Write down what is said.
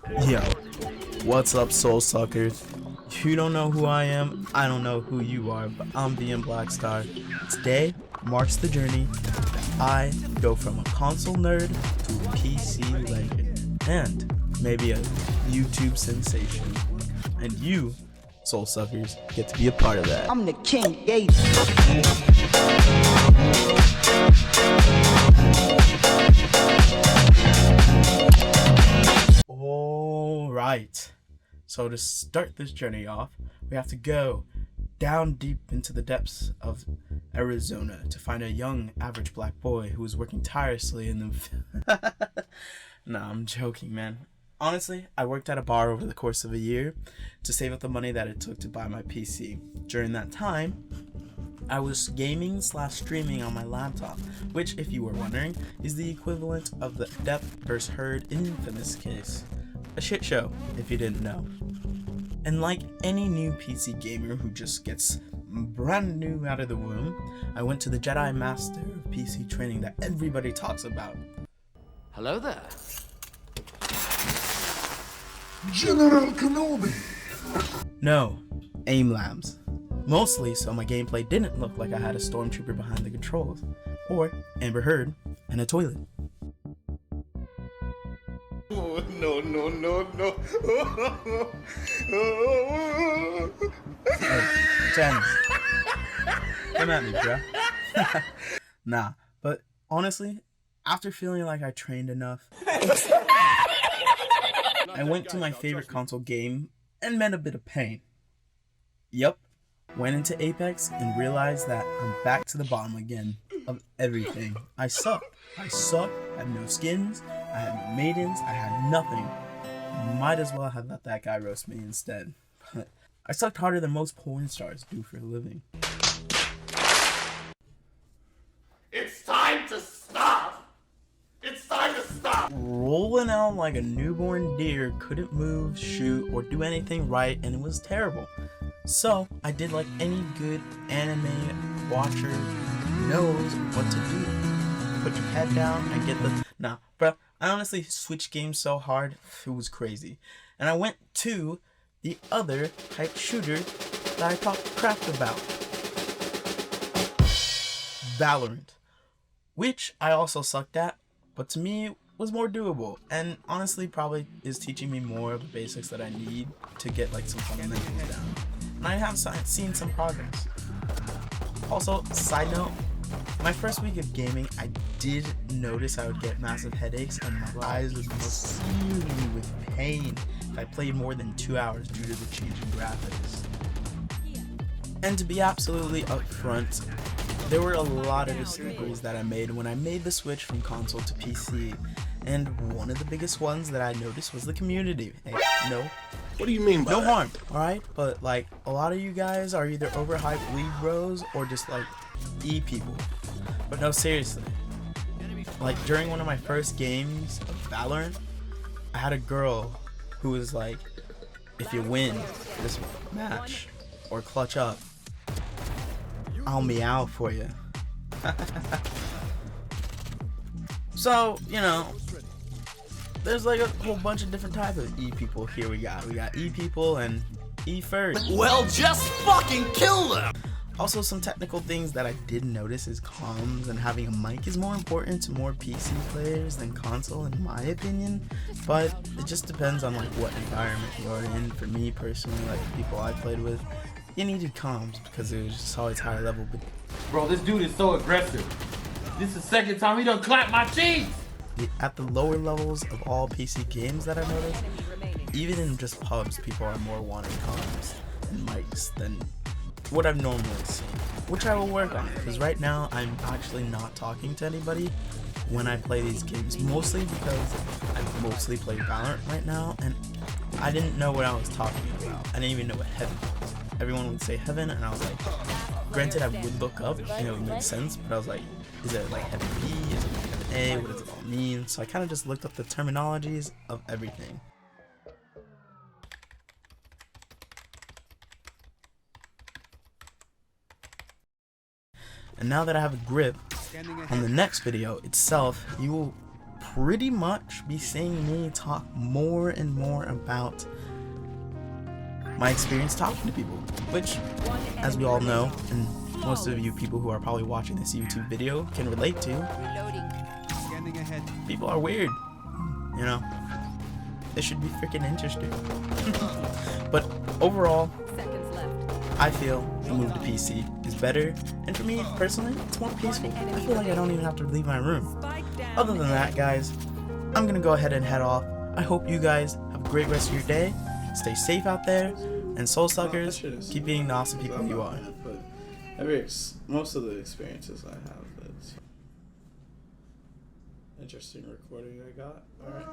Yo, what's up, soul suckers? If you don't know who I am, I don't know who you are, but I'm being Blackstar. Today marks the journey that I go from a console nerd to a PC legend, and maybe a YouTube sensation. And you, soul suckers, get to be a part of that. I'm the king, Aests. Alright, so to start this journey off, we have to go down deep into the depths of Arizona to find a young, average black boy who is working tirelessly in the... Nah, I'm joking, man. Honestly, I worked at a bar over the course of a year to save up the money that it took to buy my PC. During that time, I was gaming / streaming on my laptop, which, if you were wondering, is the equivalent of the Depp vs. Heard infamous case. A shit show, if you didn't know. And like any new PC gamer who just gets brand new out of the womb, I went to the Jedi Master of PC training that everybody talks about. Hello there. General Kenobi! No, aim labs. Mostly so my gameplay didn't look like I had a stormtrooper behind the controls, or Amber Heard in a toilet. Oh, no. Jens, come at me, bro. Nah, but honestly, after feeling like I trained enough, I went to my favorite console game and met a bit of pain. Yup, went into Apex and realized that I'm back to the bottom again of everything. I suck. I had no skins, I had no maidens, I had nothing. Might as well have let that guy roast me instead. But I sucked harder than most porn stars do for a living. It's time to stop! It's time to stop! Rolling out like a newborn deer, couldn't move, shoot, or do anything right, and it was terrible. So I did like any good anime watcher knows what to do. Put your head down and get the... Nah, bro, I honestly switched games so hard, it was crazy. And I went to the other type shooter that I talked crap about. Valorant. Which I also sucked at, but to me was more doable. And honestly probably is teaching me more of the basics that I need to get like some fundamentals down. And I have seen some progress. Also, side note, my first week of gaming, I did notice I would get massive headaches and my eyes would sear me with pain if I played more than 2 hours due to the change in graphics. And to be absolutely upfront, there were a lot of discoveries that I made when I made the switch from console to PC. And one of the biggest ones that I noticed was the community. Hey, no. What do you mean by No that? harm, alright? But like, a lot of you guys are either overhyped league bros or just like e-people. But no, seriously. Like, during one of my first games of Valorant, I had a girl who was like, if you win this match or clutch up, I'll meow for you. So, you know, there's like a whole bunch of different types of e-people here. We got e-people and e-furs. Well, just fucking kill them! Also, some technical things that I did notice is comms and having a mic is more important to more PC players than console in my opinion, but it just depends on like what environment you're in. For me personally, like the people I played with, you needed comms because it was just always higher level. But bro, this dude is so aggressive. This is the second time he done clapped my cheeks. at the lower levels of all PC games that I noticed, even in just pubs, people are more wanting comms and mics than what I've normally seen, which I will work on, because right now I'm actually not talking to anybody when I play these games, mostly because I mostly play Valorant right now, and I didn't know what I was talking about. I didn't even know what heaven was. Everyone would say heaven, and I was like, granted I would look up, and it would make sense, but I was like, is it like heaven B, is it like heaven A, what does it all mean? So I kind of just looked up the terminologies of everything. And now that I have a grip on the next video itself, you will pretty much be seeing me talk more and more about my experience talking to people, which, as we all know, and most of you people who are probably watching this YouTube video can relate to, people are weird, you know. This should be freaking interesting. But overall, I feel the move to PC is better, and for me personally, it's more peaceful. I feel like I don't even have to leave my room. Other than that, guys, I'm gonna go ahead and head off. I hope you guys have a great rest of your day. Stay safe out there, and soul suckers, keep being the awesome people you are. But most of the experiences I have, it's interesting recording I got. All right.